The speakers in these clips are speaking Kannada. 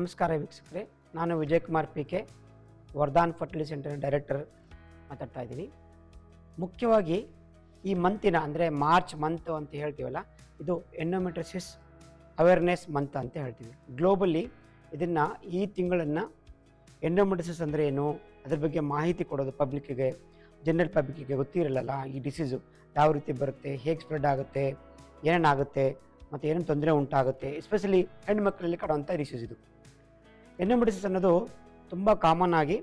ನಮಸ್ಕಾರ ವೀಕ್ಷಕರೇ, ನಾನು Vijayakumar PK, Vardhan fertility centre director ಮಾತಾಡ್ತಾ ಇದ್ದೀನಿ. ಮುಖ್ಯವಾಗಿ ಈ ಮಂತಿನ ಅಂದರೆ ಮಾರ್ಚ್ ಮಂತ್ ಅಂತ ಹೇಳ್ತೀವಲ್ಲ, ಇದು ಎಂಡೋಮೆಟ್ರಿಯೋಸಿಸ್ ಅವೇರ್ನೆಸ್ ಮಂತ್ ಅಂತ ಹೇಳ್ತೀವಿ. ಗ್ಲೋಬಲಿ ಇದನ್ನು ಈ ತಿಂಗಳನ್ನು ಎಂಡೋಮೆಟ್ರಿಯೋಸಿಸ್ ಅಂದರೆ ಏನು, ಅದ್ರ ಬಗ್ಗೆ ಮಾಹಿತಿ ಕೊಡೋದು ಪಬ್ಲಿಕ್ಕಿಗೆ, ಜನರಲ್ ಪಬ್ಲಿಕ್ಕಿಗೆ ಗೊತ್ತಿರಲ್ಲ ಈ ಡಿಸೀಸು ಯಾವ ರೀತಿ ಬರುತ್ತೆ, ಹೇಗೆ ಸ್ಪ್ರೆಡ್ ಆಗುತ್ತೆ, ಏನೇನಾಗುತ್ತೆ ಮತ್ತು ಏನೇನು ತೊಂದರೆ ಉಂಟಾಗುತ್ತೆ, ಎಸ್ಪೆಷಲಿ ಹೆಣ್ಮಕ್ಳಲ್ಲಿ ಕಾಡುವಂಥ ಡಿಸೀಸ್ ಇದು. ಎಂಡೋಮೆಟ್ರಿಯೋಸಿಸ್ ಅನ್ನೋದು ತುಂಬ ಕಾಮನ್ ಆಗಿ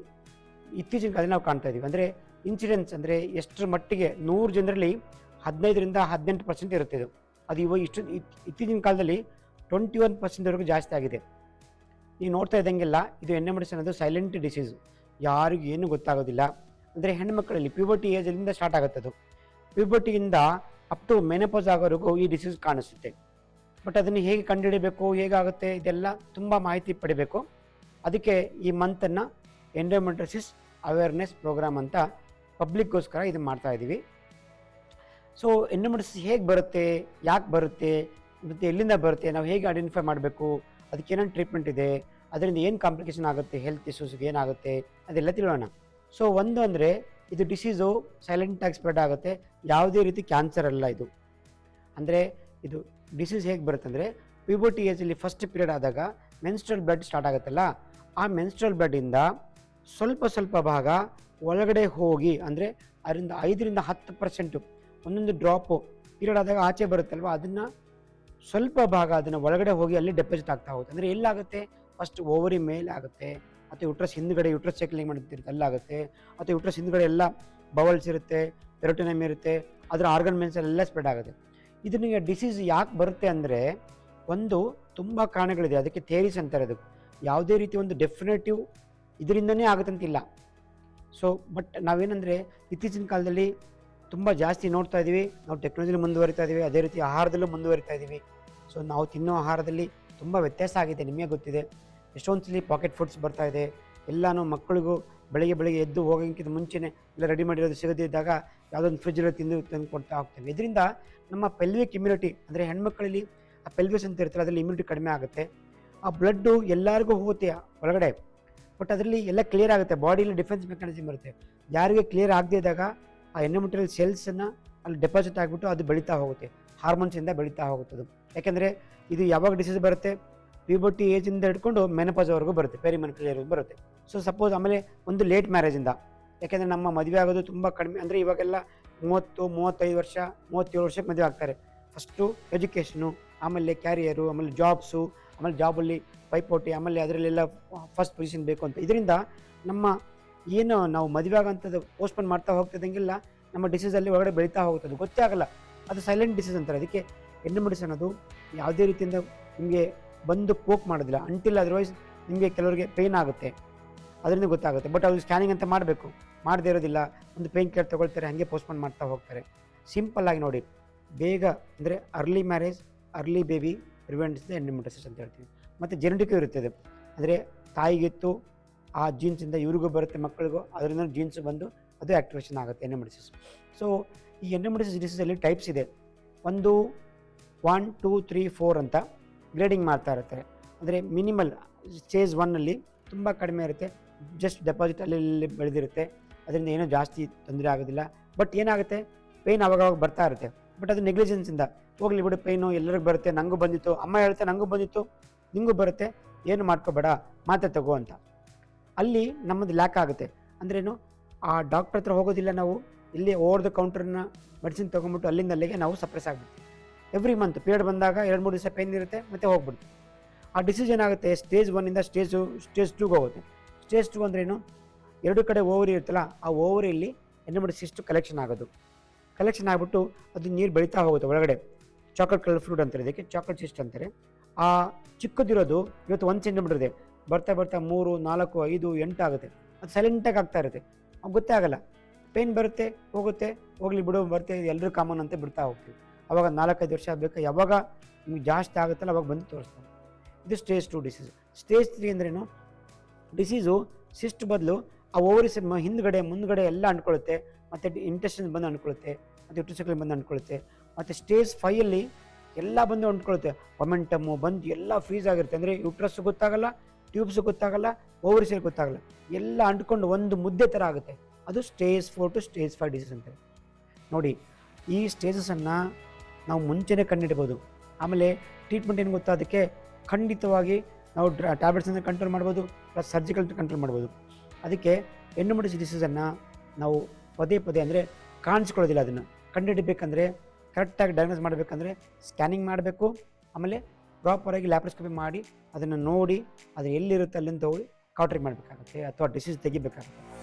ಇತ್ತೀಚಿನ ಕಾಲದಲ್ಲಿ ನಾವು ಕಾಣ್ತಾ ಇದ್ದೀವಿ. ಅಂದರೆ ಇನ್ಸಿಡೆನ್ಸ್ ಅಂದರೆ ಎಷ್ಟರ ಮಟ್ಟಿಗೆ 100 ಜನರಲ್ಲಿ 15-18% ಇರುತ್ತೆ ಇದು. ಅದು ಇತ್ತೀಚಿನ ಕಾಲದಲ್ಲಿ 21%ವರೆಗೂ ಜಾಸ್ತಿ ಆಗಿದೆ. ನೀವು ನೋಡ್ತಾ ಇದ್ದಂಗೆಲ್ಲ ಇದು ಎಂಡೋಮೆಟ್ರಿಯೋಸಿಸ್ ಅನ್ನೋದು ಸೈಲೆಂಟ್ ಡಿಸೀಸು, ಯಾರಿಗೂ ಏನೂ ಗೊತ್ತಾಗೋದಿಲ್ಲ. ಅಂದರೆ ಹೆಣ್ಮಕ್ಳಲ್ಲಿ ಪ್ಯೂಬರ್ಟಿ ಏಜಲ್ಲಿಂದ ಸ್ಟಾರ್ಟ್ ಆಗುತ್ತೆ. ಅದು ಪ್ಯೂಬರ್ಟಿಯಿಂದ ಅಪ್ ಟು ಮೆನೋಪಾಸ್ ಆಗೋವರೆಗೂ ಈ ಡಿಸೀಸ್ ಕಾಣಿಸುತ್ತೆ. ಬಟ್ ಅದನ್ನು ಹೇಗೆ ಕಂಡುಹಿಡಬೇಕು, ಹೇಗಾಗುತ್ತೆ, ಇದೆಲ್ಲ ತುಂಬ ಮಾಹಿತಿ ಪಡಿಬೇಕು. ಅದಕ್ಕೆ ಈ ಮಂತನ್ನು ಎಂಡೋಮೆಟ್ರಿಯೋಸಿಸ್ ಅವೇರ್ನೆಸ್ ಪ್ರೋಗ್ರಾಮ್ ಅಂತ ಪಬ್ಲಿಕ್ಗೋಸ್ಕರ ಇದು ಮಾಡ್ತಾ ಇದ್ದೀವಿ. ಸೊ ಎಂಡೋಮೆಟ್ರಿಯೋಸಿಸ್ ಹೇಗೆ ಬರುತ್ತೆ, ಯಾಕೆ ಬರುತ್ತೆ, ಮತ್ತು ಎಲ್ಲಿಂದ ಬರುತ್ತೆ, ನಾವು ಹೇಗೆ ಐಡೆಂಟಿಫೈ ಮಾಡಬೇಕು, ಅದಕ್ಕೆ ಏನೇನು ಟ್ರೀಟ್ಮೆಂಟ್ ಇದೆ, ಅದರಿಂದ ಏನು ಕಾಂಪ್ಲಿಕೇಶನ್ ಆಗುತ್ತೆ, ಹೆಲ್ತ್ ಇಶ್ಯೂಸ್ಗೆ ಏನಾಗುತ್ತೆ, ಅದೆಲ್ಲ ತಿಳಿಯೋಣ. ಸೊ ಒಂದು ಅಂದರೆ ಇದು ಡಿಸೀಸು ಸೈಲೆಂಟಾಗಿ ಸ್ಪ್ರೆಡ್ ಆಗುತ್ತೆ, ಯಾವುದೇ ರೀತಿ ಕ್ಯಾನ್ಸರ್ ಅಲ್ಲ ಇದು. ಅಂದರೆ ಇದು ಡಿಸೀಸ್ ಹೇಗೆ ಬರುತ್ತೆ ಅಂದರೆ, ಪ್ಯೂಬರ್ಟಿ ಏಜಲ್ಲಿ ಫಸ್ಟ್ ಪೀರಿಯಡ್ ಆದಾಗ ಮೆನ್ಸ್ಟ್ರಲ್ ಬ್ಲಡ್ ಸ್ಟಾರ್ಟ್ ಆಗುತ್ತಲ್ಲ, ಆ ಮೆನ್ಸ್ಟ್ರಲ್ ಬ್ಲಡ್ಡಿಂದ ಸ್ವಲ್ಪ ಭಾಗ ಒಳಗಡೆ ಹೋಗಿ, ಅಂದರೆ ಅದರಿಂದ 5-10% ಒಂದೊಂದು ಡ್ರಾಪು ಪೀರಿಯಡ್ ಆದಾಗ ಆಚೆ ಬರುತ್ತಲ್ವ, ಅದನ್ನು ಸ್ವಲ್ಪ ಭಾಗ ಅದನ್ನು ಒಳಗಡೆ ಹೋಗಿ ಅಲ್ಲಿ ಡೆಪಾಸಿಟ್ ಆಗ್ತಾ ಹೋಗುತ್ತೆ. ಅಂದರೆ ಎಲ್ಲಾಗುತ್ತೆ, ಫಸ್ಟ್ ಓವರಿ ಮೇಲೆ ಆಗುತ್ತೆ, ಮತ್ತು ಯುಟ್ರಸ್ ಹಿಂದ್ಗಡೆ ಯುಟ್ರಸ್ ಸೈಕ್ಲಿಂಗ್ ಮಾಡ್ತಿರುತ್ತೆ ಅಲ್ಲಾಗುತ್ತೆ, ಮತ್ತು ಯುಟ್ರಸ್ ಹಿಂದ್ಗಡೆ ಎಲ್ಲ ಬವಲ್ಸ್ ಇರುತ್ತೆ, ಪೆರೋಟಿನಮ್ ಇರುತ್ತೆ, ಅದರ ಆರ್ಗನ್ ಮೆನ್ಸಲ್ಲೆಲ್ಲ ಸ್ಪ್ರೆಡ್ ಆಗುತ್ತೆ. ಇದನ್ನ ಡಿಸೀಸ್ ಯಾಕೆ ಬರುತ್ತೆ ಅಂದರೆ, ಒಂದು ತುಂಬ ಕಾರಣಗಳಿದೆ, ಅದಕ್ಕೆ ಥೇರೀಸ್ ಅಂತಾರೆ. ಅದು ಯಾವುದೇ ರೀತಿ ಒಂದು ಡೆಫಿನೇಟಿವ್ ಇದರಿಂದನೇ ಆಗುತ್ತಂತಿಲ್ಲ. ಸೊ ಬಟ್ ನಾವೇನಂದರೆ ಇತ್ತೀಚಿನ ಕಾಲದಲ್ಲಿ ತುಂಬ ಜಾಸ್ತಿ ನೋಡ್ತಾ ಇದ್ದೀವಿ, ನಾವು ಟೆಕ್ನಾಲಜಿಲಿ ಮುಂದುವರಿತಾ ಇದ್ದೀವಿ, ಅದೇ ರೀತಿ ಆಹಾರದಲ್ಲೂ ಮುಂದುವರಿತಾ ಇದ್ದೀವಿ. ಸೊ ನಾವು ತಿನ್ನೋ ಆಹಾರದಲ್ಲಿ ತುಂಬ ವ್ಯತ್ಯಾಸ ಆಗಿದೆ, ನಿಮಗೆ ಗೊತ್ತಿದೆ. ಎಷ್ಟೊಂದು ಸಲ ಪಾಕೆಟ್ ಫುಡ್ಸ್ ಬರ್ತಾ ಇದೆ, ಎಲ್ಲನೂ ಮಕ್ಕಳಿಗೂ ಬೆಳಗ್ಗೆ ಎದ್ದು ಹೋಗೋಕ್ಕಿಂತ ಮುಂಚೆನೇ ಎಲ್ಲ ರೆಡಿ ಮಾಡಿರೋದು ಸಿಗದಿದ್ದಾಗ ಯಾವುದೊಂದು ಫ್ರಿಜ್ಜಲ್ಲಿ ತಂದು ಕೊಡ್ತಾ ಹೋಗ್ತೇವೆ. ಇದರಿಂದ ನಮ್ಮ ಪೆಲ್ವಿಕ್ ಇಮ್ಯುನಿಟಿ, ಅಂದರೆ ಹೆಣ್ಮಕ್ಕಳಲ್ಲಿ ಆ ಪೆಲ್ವಿಸ್ ಅಂತ ಇರ್ತಾರೆ, ಅದರಲ್ಲಿ ಇಮ್ಯುನಿಟಿ ಕಡಿಮೆ ಆಗುತ್ತೆ. ಆ ಬ್ಲಡ್ಡು ಎಲ್ಲರಿಗೂ ಹೋಗುತ್ತೆ ಒಳಗಡೆ, ಬಟ್ ಅದರಲ್ಲಿ ಎಲ್ಲ ಕ್ಲಿಯರ್ ಆಗುತ್ತೆ, ಬಾಡಿಯಲ್ಲಿ ಡಿಫೆನ್ಸ್ ಮೆಕ್ಯಾನಿಸಮ್ ಇರುತ್ತೆ. ಯಾರಿಗೆ ಕ್ಲಿಯರ್ ಆಗದೇ ಇದ್ದಾಗ ಆ ಎಂಡೋಮೆಟ್ರಿಯಲ್ ಸೆಲ್ಸನ್ನು ಅಲ್ಲಿ ಡೆಪಾಸಿಟ್ ಆಗಿಬಿಟ್ಟು ಅದು ಬೆಳೀತಾ ಹೋಗುತ್ತೆ, ಹಾರ್ಮೋನ್ಸಿಂದ ಬೆಳೀತಾ ಹೋಗುತ್ತದೆ. ಯಾಕೆಂದರೆ ಇದು ಯಾವಾಗ ಡಿಸೀಸ್ ಬರುತ್ತೆ, ಪ್ಯೂಬರ್ಟಿ ಏಜಿಂದ ಹಿಡ್ಕೊಂಡು ಮೆನೋಪಾಸ್ವರೆಗೂ ಬರುತ್ತೆ, ಪೆರಿಮೆನೋಪಾಸ್ವರೆಗೂ ಬರುತ್ತೆ. ಸೊ ಸಪೋಸ್ ಆಮೇಲೆ ಒಂದು ಲೇಟ್ ಮ್ಯಾರೇಜಿಂದ, ಯಾಕೆಂದರೆ ನಮ್ಮ ಮದುವೆ ಆಗೋದು ತುಂಬ ಕಡಿಮೆ, ಅಂದರೆ ಇವಾಗೆಲ್ಲ 30-35 ವರ್ಷ 37 ವರ್ಷಕ್ಕೆ ಮದುವೆ ಆಗ್ತಾರೆ. ಫಸ್ಟು ಎಜುಕೇಷನು, ಆಮೇಲೆ ಕ್ಯಾರಿಯರು, ಆಮೇಲೆ ಜಾಬ್ಸು, ಆಮೇಲೆ ಜಾಬಲ್ಲಿ ಪೈಪೋಟಿ, ಆಮೇಲೆ ಅದರಲ್ಲೆಲ್ಲ ಫಸ್ಟ್ ಪೊಸಿಷನ್ ಬೇಕು ಅಂತ. ಇದರಿಂದ ನಮ್ಮ ಏನು ನಾವು ಮದುವೆ ಆಗೋಂಥದ್ದು ಪೋಸ್ಟ್ಪೋನ್ ಮಾಡ್ತಾ ಹೋಗ್ತಿದ್ದಂಗೆಲ್ಲ ನಮ್ಮ ಡಿಸೀಸಲ್ಲಿ ಒಳಗಡೆ ಬೆಳೀತಾ ಹೋಗ್ತದೆ, ಗೊತ್ತೇ ಆಗಲ್ಲ. ಅದು ಸೈಲೆಂಟ್ ಡಿಸೀಸ್ ಅಂತಾರೆ. ಅದಕ್ಕೆ ಎಂಡೋಮೆಟ್ರಿಯೋಸಿಸ್ ಅನ್ನೋದು ಯಾವುದೇ ರೀತಿಯಿಂದ ನಿಮಗೆ ಬಂದು ಪೋಕ್ ಮಾಡೋದಿಲ್ಲ, ಅಂಟಿಲ್ ಅದರ್ವೈಸ್ ನಿಮಗೆ ಕೆಲವರಿಗೆ ಪೇಯ್ನ್ ಆಗುತ್ತೆ, ಅದರಿಂದ ಗೊತ್ತಾಗುತ್ತೆ. ಬಟ್ ಅದು ಸ್ಕ್ಯಾನಿಂಗ್ ಅಂತ ಮಾಡಬೇಕು, ಮಾಡದೇ ಇರೋದಿಲ್ಲ, ಒಂದು ಪೇಯ್ನ್ ಕೇರ್ ತೊಗೊಳ್ತಾರೆ, ಹಾಗೆ ಪೋಸ್ಟ್ಪೋನ್ ಮಾಡ್ತಾ ಹೋಗ್ತಾರೆ. ಸಿಂಪಲ್ಲಾಗಿ ನೋಡಿ, ಬೇಗ ಅಂದರೆ early marriage, early baby prevents the endometriosis ಅಂತ ಹೇಳ್ತೀವಿ. ಮತ್ತು ಜೆನೆಟಿಕ್ ಇರುತ್ತದೆ, ಅಂದರೆ ತಾಯಿಗಿತ್ತು ಆ ಜೀನ್ಸಿಂದ ಇವ್ರಿಗೂ ಬರುತ್ತೆ, ಮಕ್ಕಳಿಗೂ ಅದರಿಂದ ಜೀನ್ಸ್ ಬಂದು ಅದು ಆ್ಯಕ್ಟಿವೇಷನ್ ಆಗುತ್ತೆ ಎಂಡೋಮೆಟ್ರಿಯೋಸಿಸ್. ಸೊ ಈ ಎಂಡೋಮೆಟ್ರಿಯೋಸಿಸ್ ಡಿಸೀಸಲ್ಲಿ ಟೈಪ್ಸ್ ಇದೆ. ಒಂದು 1, 2, 3, 4 ಅಂತ ಗ್ರೇಡಿಂಗ್ ಮಾಡ್ತಾ ಇರ್ತಾರೆ. ಅಂದರೆ ಮಿನಿಮಲ್ ಸ್ಟೇಜ್ 1ನಲ್ಲಿ ತುಂಬ ಕಡಿಮೆ ಇರುತ್ತೆ, ಜಸ್ಟ್ ಡೆಪಾಸಿಟ್ ಅಲ್ಲಿ ಬೆಳೆದಿರುತ್ತೆ, ಅದರಿಂದ ಏನೂ ಜಾಸ್ತಿ ತೊಂದರೆ ಆಗೋದಿಲ್ಲ. ಬಟ್ ಏನಾಗುತ್ತೆ, ಪೇಯ್ನ್ ಅವಾಗವಾಗ ಬರ್ತಾ ಇರುತ್ತೆ, ಬಟ್ ಅದು ನೆಗ್ಲಿಜೆನ್ಸಿಂದ ಹೋಗಲಿ ಬಿಡು, ಪೇಯ್ನು ಎಲ್ಲರಿಗೂ ಬರುತ್ತೆ, ನನಗೂ ಬಂದಿತ್ತು, ಅಮ್ಮ ಹೇಳ್ತೆ ನನಗೂ ಬಂದಿತ್ತು, ನಿಮಗೂ ಬರುತ್ತೆ, ಏನು ಮಾಡ್ಕೋಬೇಡ, ಮಾತ್ರೆ ತಗೋ ಅಂತ. ಅಲ್ಲಿ ನಮ್ಮದು ಲ್ಯಾಕ್ ಆಗುತ್ತೆ. ಅಂದ್ರೇನು, ಆ ಡಾಕ್ಟ್ರ್ ಹತ್ರ ಹೋಗೋದಿಲ್ಲ ನಾವು, ಇಲ್ಲಿ ಓವರ್ ದ ಕೌಂಟ್ರನ್ನ ಮೆಡಿಸಿನ್ ತೊಗೊಂಬಿಟ್ಟು ಅಲ್ಲಿಂದ ಅಲ್ಲಿಗೆ ನಾವು ಸಪ್ರೆಸ್ ಆಗಿಬಿಡ್ತೀವಿ. ಎವ್ರಿ ಮಂತ್ ಪೀರಿಯಡ್ ಬಂದಾಗ 2-3 ದಿವಸ ಪೇಯ್ನ್ ಇರುತ್ತೆ, ಮತ್ತೆ ಹೋಗ್ಬಿಡ್ತೀವಿ. ಆ ಡಿಸೀಸ್ ಏನಾಗುತ್ತೆ, ಸ್ಟೇಜ್ 1ಇಂದ ಸ್ಟೇಜ್ 2ಗೆ ಹೋಗುತ್ತೆ. ಸ್ಟೇಜ್ 2 ಅಂದ್ರೇನು, ಎರಡು ಕಡೆ ಓವರಿ ಇರುತ್ತಲ್ಲ, ಆ ಓವರಿಯಲ್ಲಿ ಎಂಡೋಮೆಟ್ರಿಯೋಸಿಸ್ ಕಲೆಕ್ಷನ್ ಆಗೋದು, ಕಲೆಕ್ಷನ್ ಆಗಿಬಿಟ್ಟು ಅದು ನೀರು ಬೆಳೀತಾ ಹೋಗುತ್ತೆ ಒಳಗಡೆ. ಚಾಕ್ಲೇಟ್ ಕಲರ್ ಫ್ರೂಟ್ ಅಂತಾರೆ, ಇದಕ್ಕೆ ಚಾಕ್ಲೇಟ್ ಸಿಸ್ಟ್ ಅಂತಾರೆ. ಆ ಚಿಕ್ಕದಿರೋದು ಇವತ್ತು 1 ಸೆಂಟಿಮೀಟರ್ ಇದೆ, ಬರ್ತಾ 3, 4, 5, 8 ಆಗುತ್ತೆ. ಅದು ಸೈಲೆಂಟಾಗಿ ಆಗ್ತಾ ಇರುತ್ತೆ, ಅದು ಗೊತ್ತೇ ಆಗಲ್ಲ. ಪೇಯ್ನ್ ಬರುತ್ತೆ, ಹೋಗುತ್ತೆ, ಹೋಗ್ಲಿ ಬಿಡು, ಬರುತ್ತೆ, ಎಲ್ಲರೂ ಕಾಮನ್ ಅಂತ ಬಿಡ್ತಾ ಹೋಗ್ತೀವಿ. ಅವಾಗ 4-5 ವರ್ಷ ಆಗಬೇಕು, ಯಾವಾಗ ನಿಮಗೆ ಜಾಸ್ತಿ ಆಗುತ್ತಲ್ಲ ಅವಾಗ ಬಂದು ತೋರಿಸ್ತಾರೆ. ಇದು ಸ್ಟೇಜ್ 2 ಡಿಸೀಸ್. ಸ್ಟೇಜ್ 3 ಅಂದ್ರೇನು, ಡಿಸೀಸು ಸಿಸ್ಟ್ ಬದಲು ಆ ಓವರಿಸ್ ಮುಂದ್ಗಡೆ ಎಲ್ಲ ಅಂಟ್ಕೊಳ್ಳುತ್ತೆ, ಮತ್ತು ಇಂಟೆಸ್ಟೈನ್ಸ್ ಬಂದು ಅಂಟ್ಕೊಳ್ಳುತ್ತೆ, ಮತ್ತು ಯುಟ್ರಸ್ಗಳು ಬಂದು ಅಂಟ್ಕೊಳ್ಳುತ್ತೆ. ಮತ್ತು ಸ್ಟೇಜ್ 5ಅಲ್ಲಿ ಎಲ್ಲ ಬಂದು ಅಂಟ್ಕೊಳ್ಳುತ್ತೆ, ಮೊಮೆಂಟಮ್ಮು ಬಂದು ಎಲ್ಲ ಫ್ರೀಸ್ ಆಗಿರುತ್ತೆ. ಅಂದರೆ ಯುಟ್ರಸ್ ಗೊತ್ತಾಗಲ್ಲ, ಟ್ಯೂಬ್ಸ್ ಗೊತ್ತಾಗಲ್ಲ, ಓವರಿಸಲ್ಲಿ ಗೊತ್ತಾಗಲ್ಲ, ಎಲ್ಲ ಅಂಟ್ಕೊಂಡು ಒಂದು ಮುದ್ದೆ ಥರ ಆಗುತ್ತೆ. ಅದು ಸ್ಟೇಜ್ 4 to ಸ್ಟೇಜ್ 5 ಡಿಸೀಸ್ ಅಂತಾರೆ. ನೋಡಿ, ಈ ಸ್ಟೇಜಸನ್ನು ನಾವು ಮುಂಚೆನೇ ಕಂಡುಹಿಡ್ಬೋದು. ಆಮೇಲೆ ಟ್ರೀಟ್ಮೆಂಟ್ ಏನು ಗೊತ್ತಾ, ಅದಕ್ಕೆ ಖಂಡಿತವಾಗಿ ನಾವು ಟ್ಯಾಬ್ಲೆಟ್ಸನ್ನು ಕಂಟ್ರೋಲ್ ಮಾಡ್ಬೋದು, ಪ್ಲಸ್ ಸರ್ಜಿಕಲ್ ಕಂಟ್ರೋಲ್ ಮಾಡ್ಬೋದು. ಅದಕ್ಕೆ ಎಂಡೋಮೆಟ್ರಿಯಸ್ ಡಿಸೀಸನ್ನು ನಾವು ಪದೇ ಪದೇ ಅಂದರೆ ಕಾಣಿಸ್ಕೊಳ್ಳೋದಿಲ್ಲ. ಅದನ್ನು ಕಂಡುಹಿಡಬೇಕಂದ್ರೆ, ಕರೆಕ್ಟಾಗಿ ಡಯಾಗ್ನೋಸ್ ಮಾಡಬೇಕಂದ್ರೆ ಸ್ಕ್ಯಾನಿಂಗ್ ಮಾಡಬೇಕು. ಆಮೇಲೆ ಪ್ರಾಪರಾಗಿ ಲ್ಯಾಪ್ರೋಸ್ಕೋಪಿ ಮಾಡಿ ಅದನ್ನು ನೋಡಿ ಅದು ಎಲ್ಲಿರುತ್ತೆ ಅಲ್ಲಿಂದ ತಗೊಳ್ಳಿ ಕೌಂಟ್ರಿ ಮಾಡಬೇಕಾಗುತ್ತೆ ಅಥವಾ ಡಿಸೀಸ್ ತೆಗಿಬೇಕಾಗುತ್ತೆ.